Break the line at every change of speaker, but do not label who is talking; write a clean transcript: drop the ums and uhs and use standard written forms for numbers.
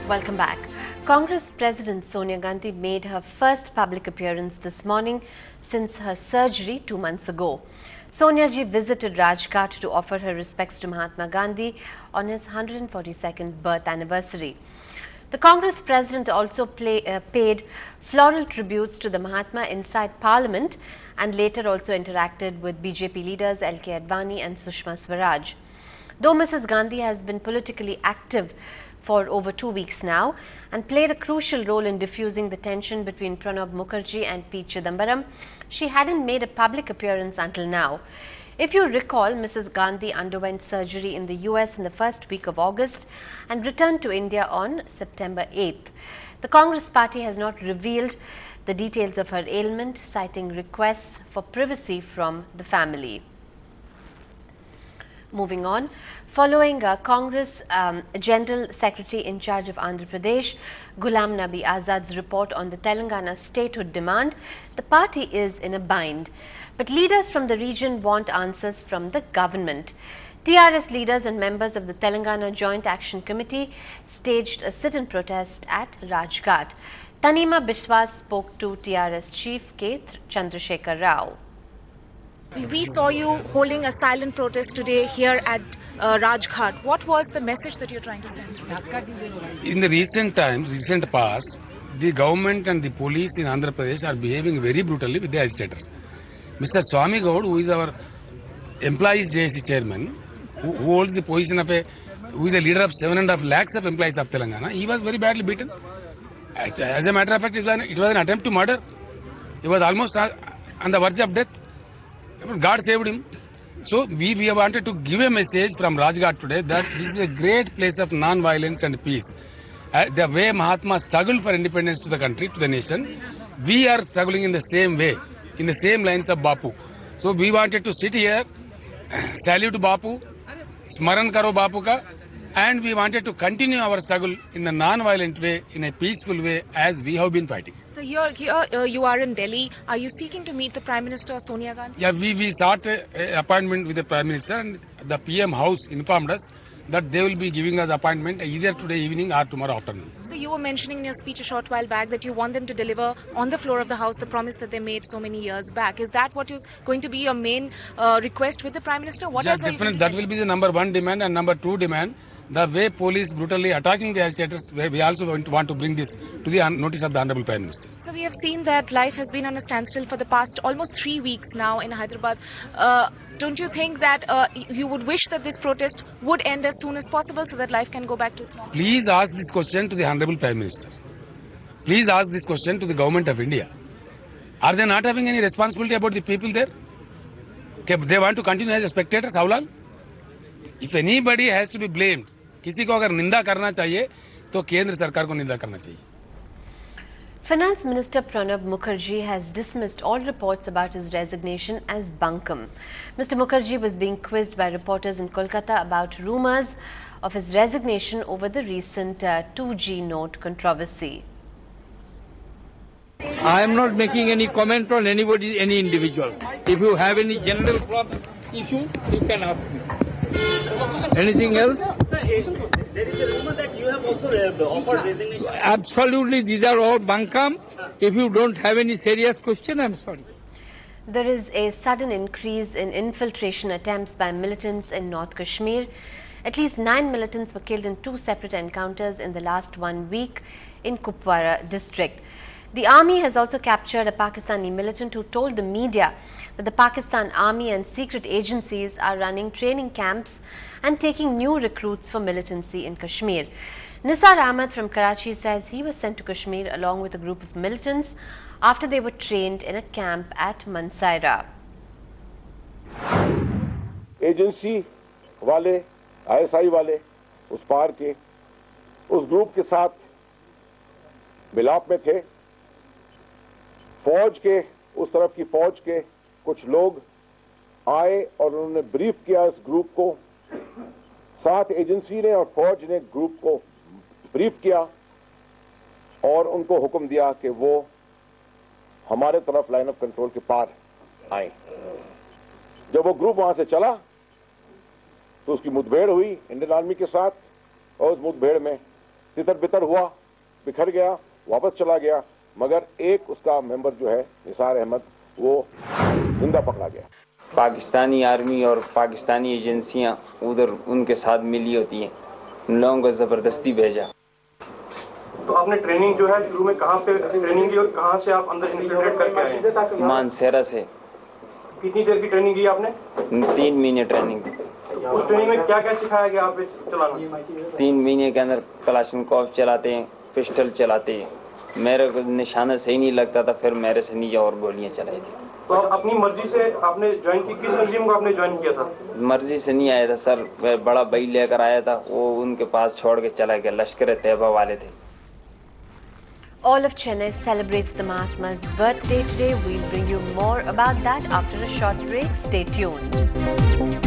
Welcome back. Congress President Sonia Gandhi made her first public appearance this morning since her surgery 2 months ago. Sonia ji visited Rajghat to offer her respects to Mahatma Gandhi on his 142nd birth anniversary. The Congress President also paid floral tributes to the Mahatma inside Parliament and later also interacted with BJP leaders LK Advani and Sushma Swaraj. Though Mrs. Gandhi has been politically active for over 2 weeks now and played a crucial role in diffusing the tension between Pranab Mukherjee and P. Chidambaram, she hadn't made a public appearance until now. If you recall, Mrs. Gandhi underwent surgery in the US in the first week of August and returned to India on September 8th. The Congress party has not revealed the details of her ailment, citing requests for privacy from the family. Moving on, following Congress General Secretary in charge of Andhra Pradesh, Ghulam Nabi Azad's report on the Telangana statehood demand, the party is in a bind. But leaders from the region want answers from the government. TRS leaders and members of the Telangana Joint Action Committee staged a sit-in protest at Rajghat. Tanima Biswas spoke to TRS Chief K. Chandrasekhar Rao.
We saw you holding a silent protest today here at Rajghat. What was the message that you're trying to send?
In the recent past, the government and the police in Andhra Pradesh are behaving very brutally with the agitators. Mr. Swami Gaud, who is our employees JSC chairman, who holds the position of who is a leader of 7.5 lakhs of employees of Telangana, he was very badly beaten. As a matter of fact, it was an attempt to murder. He was almost on the verge of death. God saved him. So we wanted to give a message from Rajghat today that this is a great place of non-violence and peace. The way Mahatma struggled for independence to the country, to the nation, we are struggling in the same way, in the same lines of Bapu. So we wanted to sit here, salute Bapu, smaran karo Bapu ka, and we wanted to continue our struggle in the non-violent way, in a peaceful way, as we have been fighting.
So here you are in Delhi. Are you seeking to meet the Prime Minister Sonia Gandhi?
Yeah, we sought an appointment with the Prime Minister, and the PM House informed us that they will be giving us appointment either today evening or tomorrow afternoon.
So you were mentioning in your speech a short while back that you want them to deliver on the floor of the House the promise that they made so many years back. Is that what is going to be your main request with the Prime Minister? What else are you going to
that will be the number one demand, and number two demand, the way police brutally attacking the agitators, we also want to bring this to the notice of the Honorable Prime Minister.
So we have seen that life has been on a standstill for the past almost 3 weeks now in Hyderabad. Don't you think that you would wish that this protest would end as soon as possible so that life can go back to its normal?
Please ask this question to the Honorable Prime Minister. Please ask this question to the Government of India. Are they not having any responsibility about the people there? Okay, they want to continue as spectators, how long? If anybody has to be blamed, किसी को अगर निंदा करना चाहिए तो केंद्र सरकार को निंदा करना चाहिए.
Finance Minister Pranab Mukherjee has dismissed all reports about his resignation as bunkum. Mr. Mukherjee was being quizzed by reporters in Kolkata about rumours of his resignation over the recent 2G note controversy.
I am not making any comment on anybody, any individual. If you have any general issue, you can ask me. Anything else?
Sir, there is a rumor that you have also offered resignation.
Absolutely, these are all bunkum. If you don't have any serious question, I'm sorry.
There is a sudden increase in infiltration attempts by militants in North Kashmir. At least 9 militants were killed in 2 separate encounters in the last 1 week in Kupwara district. The army has also captured a Pakistani militant who told the media that the Pakistan Army and secret agencies are running training camps and taking new recruits for militancy in Kashmir. Nisar Ahmed from Karachi says he was sent to Kashmir along with a group of militants after they were trained in a camp at Mansaira.
Agency वाले, ISI वाले, उस पार के, उस group के साथ मिलाप में थे. फौज के, उस तरफ की फौज के कुछ लोग आए और उन्होंने ब्रीफ किया इस ग्रुप को. साथ एजेंसी ने और फौज ने ग्रुप को ब्रीफ किया और उनको हुक्म दिया कि वो हमारे तरफ लाइन ऑफ कंट्रोल के पार आए. जब वो ग्रुप वहां से चला तो उसकी मुठभेड़ हुई इंडियन आर्मी के साथ और उस मुठभेड़ में तितर बितर हुआ, बिखर गया, वापस चला गया, मगर एक उसका मेंबर जो है निसार अहमद, वो जिंदा पकड़ा गया।
पाकिस्तानी आर्मी और पाकिस्तानी एजेंसियां उधर उनके साथ मिली होती हैं, उन लोगों को जबरदस्ती भेजा।
तो आपने ट्रेनिंग जो है शुरू में कहाँ पे ट्रेनिंग की और कहाँ से आप अंदर इन्फिल्ट्रेट करके आए हैं?
मानसेरा से।
कितनी देर की ट्रेनिंग की आपने?
3 महीने ट्रेनिंग की।
उस ट्रेनिंग में क्या क्या सिखाया गया आप चलाना?
3 महीने के अंदर कलाशनकोव चलाते हैं, पिस्टल चलाते हैं। मेरे को निशाना सही नहीं लगता था, फिर मेरे से नीचे और गोलियां चलाई थी।
तो आप अपनी मर्जी से आपने ज्वाइन की? किस तंजीम को आपने ज्वाइन किया था?
मर्जी से नहीं आया था सर, बड़ा भाई लेकर आया था, वो उनके पास छोड़ के चला गया। लश्कर तैयबा वाले थे।
All of Chennai celebrates the Mahatma's birthday today. We'll bring you more about that after a short break. Stay tuned.